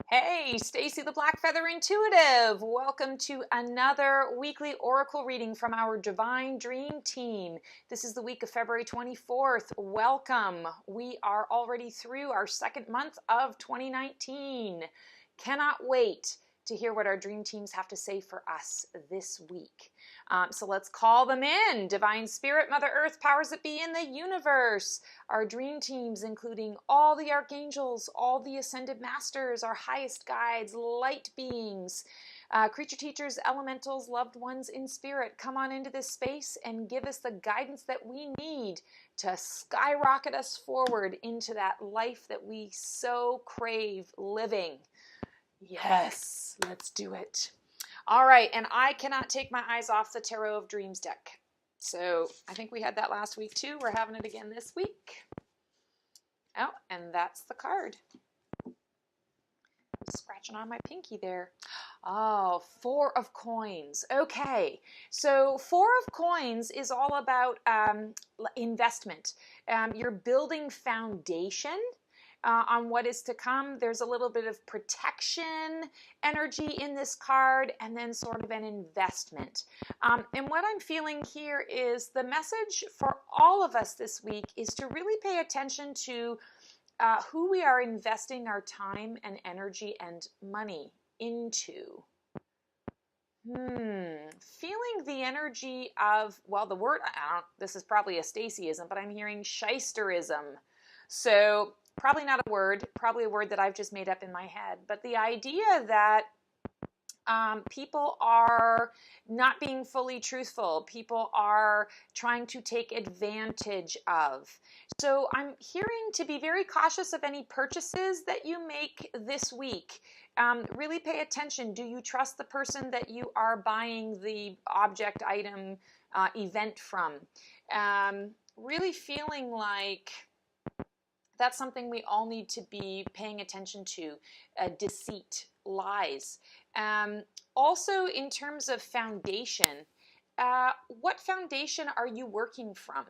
Hey, Stacy the Black Feather Intuitive. Welcome to another weekly oracle reading from our Divine Dream Team. This is the week of February 24th. Welcome. We are already through our second month of 2019. Cannot wait to hear what our dream teams have to say for us this week. So let's call them in. Divine Spirit, Mother Earth, powers that be in the universe. Our dream teams, including all the archangels, all the ascended masters, our highest guides, light beings, creature teachers, elementals, loved ones in spirit, come on into this space and give us the guidance that we need to skyrocket us forward into that life that we so crave living. Yes, let's do it. All right, and I cannot take my eyes off the Tarot of Dreams deck. So I think we had that last week too. We're having it again this week. Oh, and that's the card. I'm scratching on my pinky there. Oh, Four of Coins. Okay, so Four of Coins is all about investment. You're building foundation on what is to come. There's a little bit of protection energy in this card, and then sort of an investment. And what I'm feeling here is the message for all of us this week is to really pay attention to who we are investing our time and energy and money into. Feeling the energy of, well, the word, this is probably a Stacyism, but I'm hearing shysterism. So probably not a word, probably a word that I've just made up in my head. But the idea that people are not being fully truthful, people are trying to take advantage of. So I'm hearing to be very cautious of any purchases that you make this week. Really pay attention. Do you trust the person that you are buying the object, item, event from? Really feeling like that's something we all need to be paying attention to. Deceit, lies. Also, in terms of foundation, what foundation are you working from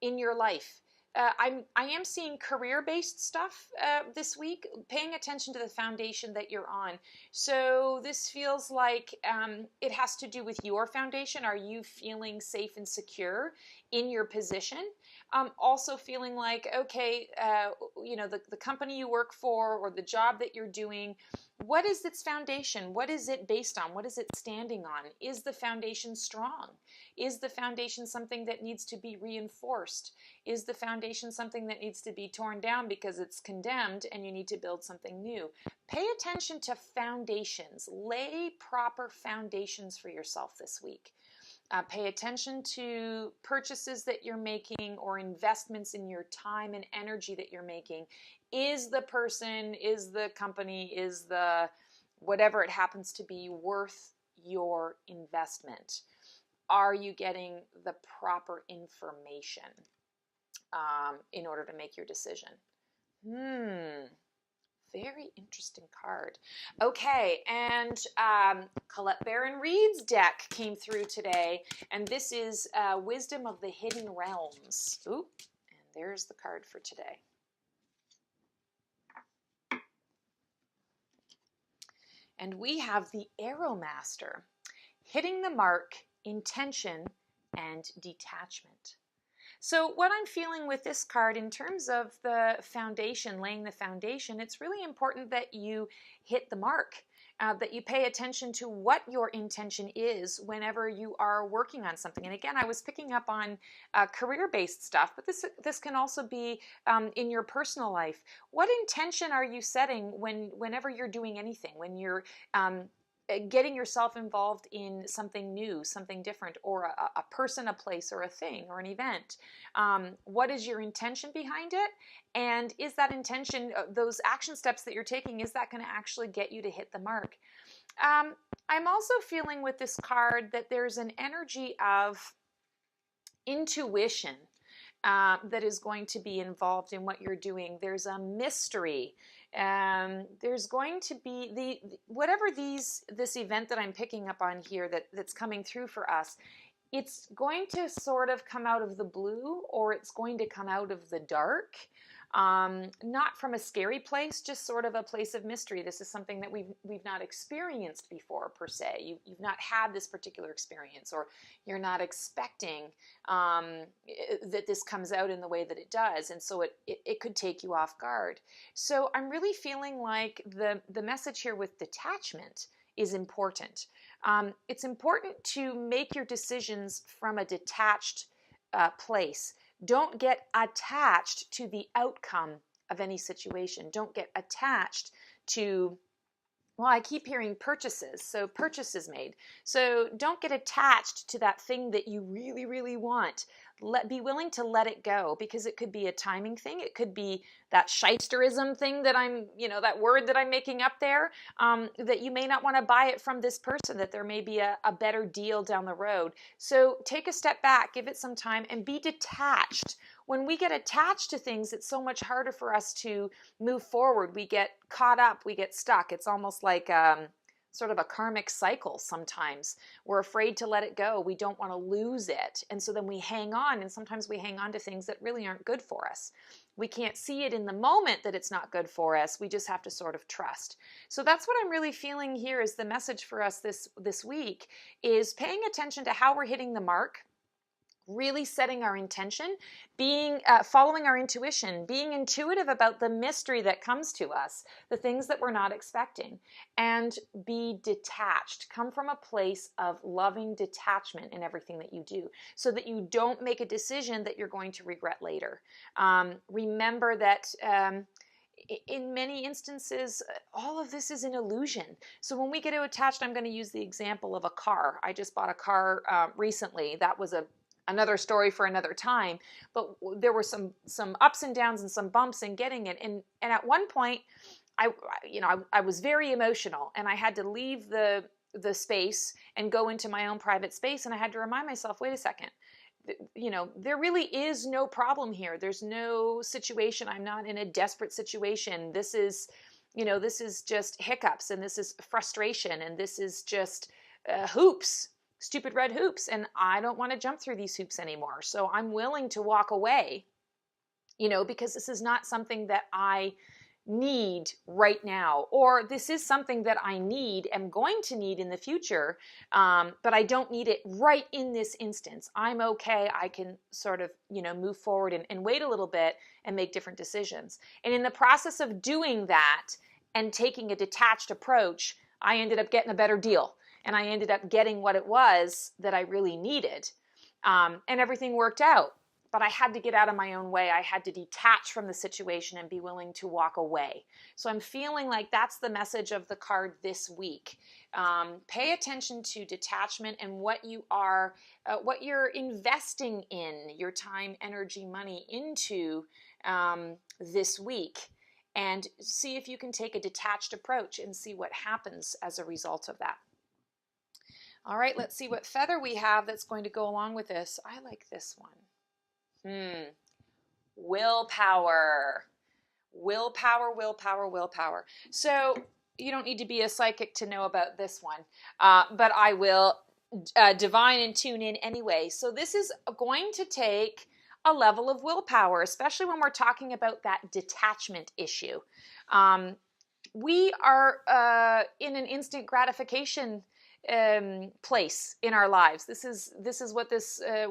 in your life? I am seeing career-based stuff this week, paying attention to the foundation that you're on. So this feels like it has to do with your foundation. Are you feeling safe and secure in your position? Also feeling like, okay, the company you work for or the job that you're doing, what is its foundation? What is it based on? What is it standing on? Is the foundation strong? Is the foundation something that needs to be reinforced? Is the foundation something that needs to be torn down because it's condemned and you need to build something new? Pay attention to foundations. Lay proper foundations for yourself this week. Pay attention to purchases that you're making or investments in your time and energy that you're making. Is the person, is the company, is the whatever it happens to be worth your investment? Are you getting the proper information in order to make your decision? Very interesting card. Okay, and Colette Reid's deck came through today, and this is Wisdom of the Hidden Realms. Ooh, and there's the card for today. And we have the Arrow Master, hitting the mark, intention, and detachment. So what I'm feeling with this card in terms of the foundation, laying the foundation, it's really important that you hit the mark, that you pay attention to what your intention is whenever you are working on something. And again, I was picking up on career-based stuff, but this can also be in your personal life. What intention are you setting whenever you're doing anything, when you're getting yourself involved in something new, something different, or a person, a place, or a thing, or an event? What is your intention behind it? And is that intention, those action steps that you're taking, is that going to actually get you to hit the mark? I'm also feeling with this card that there's an energy of intuition that is going to be involved in what you're doing. There's a mystery. There's going to be whatever this event that I'm picking up on here that's coming through for us. It's going to sort of come out of the blue, or it's going to come out of the dark. not from a scary place, just sort of a place of mystery. This is something that we've not experienced before, per se. You've not had this particular experience, or you're not expecting that this comes out in the way that it does, and so it could take you off guard. So I'm really feeling like the message here with detachment is important. It's important to make your decisions from a detached place. Don't get attached to the outcome of any situation. Don't get attached to, well, I keep hearing purchases, so purchases made. So don't get attached to that thing that you really, really want. Be willing to let it go, because it could be a timing thing. It could be that shysterism thing that that word that I'm making up there, that you may not want to buy it from this person, that there may be a better deal down the road. So take a step back, give it some time, and be detached. When we get attached to things, it's so much harder for us to move forward. We get caught up, we get stuck. It's almost like sort of a karmic cycle sometimes. We're afraid to let it go. We don't want to lose it. And so then we hang on, and sometimes we hang on to things that really aren't good for us. We can't see it in the moment that it's not good for us. We just have to sort of trust. So that's what I'm really feeling here is the message for us this week, is paying attention to how we're hitting the mark, really setting our intention, being following our intuition, being intuitive about the mystery that comes to us, the things that we're not expecting, and be detached. Come from a place of loving detachment in everything that you do, so that you don't make a decision that you're going to regret later. Remember that in many instances, all of this is an illusion. So when we get too attached, I'm going to use the example of a car. I just bought a car recently. That was another story for another time, but there were some ups and downs and some bumps in getting it. And at one point, I was very emotional, and I had to leave the space and go into my own private space. And I had to remind myself, wait a second, there really is no problem here. There's no situation. I'm not in a desperate situation. This is just hiccups, and this is frustration, and this is just hoops. Stupid red hoops, and I don't want to jump through these hoops anymore. So I'm willing to walk away, because this is not something that I need right now, or this is something that I am going to need in the future, but I don't need it right in this instance. I'm okay. I can sort of, move forward and wait a little bit and make different decisions. And in the process of doing that and taking a detached approach, I ended up getting a better deal. And I ended up getting what it was that I really needed. And everything worked out. But I had to get out of my own way. I had to detach from the situation and be willing to walk away. So I'm feeling like that's the message of the card this week. Pay attention to detachment and what you're investing in, your time, energy, money into this week. And see if you can take a detached approach and see what happens as a result of that. All right, let's see what feather we have that's going to go along with this. I like this one. Willpower. Willpower, willpower, willpower. So you don't need to be a psychic to know about this one, but I will divine and tune in anyway. So this is going to take a level of willpower, especially when we're talking about that detachment issue. We are in an instant gratification place in our lives. This is what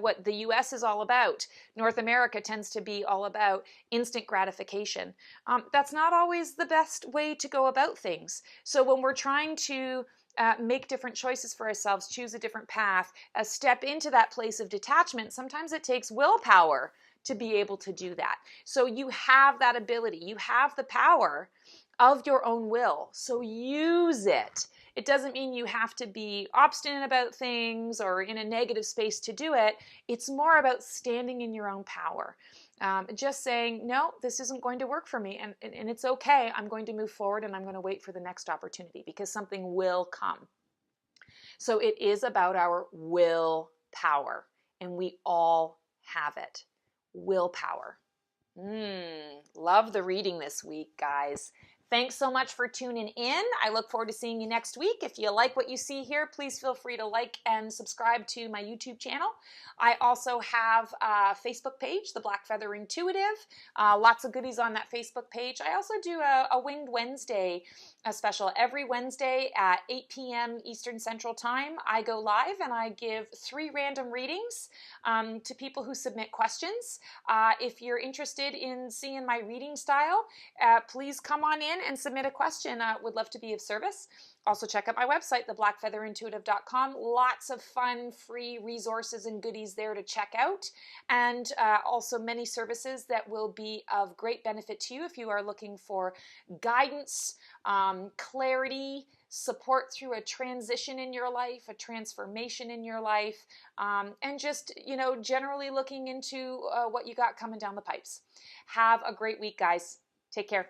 what the U.S. is all about. North America tends to be all about instant gratification. That's not always the best way to go about things. So when we're trying to make different choices for ourselves, choose a different path, step into that place of detachment, sometimes it takes willpower to be able to do that. So you have that ability. You have the power of your own will. So use it. It doesn't mean you have to be obstinate about things or in a negative space to do it. It's more about standing in your own power. Just saying, no, this isn't going to work for me, and it's okay. I'm going to move forward, and I'm going to wait for the next opportunity, because something will come. So it is about our willpower, and we all have it. Willpower. Love the reading this week, guys. Thanks so much for tuning in. I look forward to seeing you next week. If you like what you see here, please feel free to like and subscribe to my YouTube channel. I also have a Facebook page, The Black Feather Intuitive. Lots of goodies on that Facebook page. I also do a Winged Wednesday special. Every Wednesday at 8 p.m. Eastern Central Time, I go live and I give 3 random readings to people who submit questions. If you're interested in seeing my reading style, please come on in and submit a question. Would love to be of service. Also check out my website, theblackfeatherintuitive.com. Lots of fun, free resources and goodies there to check out. And also many services that will be of great benefit to you if you are looking for guidance, clarity, support through a transition in your life, a transformation in your life, and just, generally looking into what you got coming down the pipes. Have a great week, guys. Take care.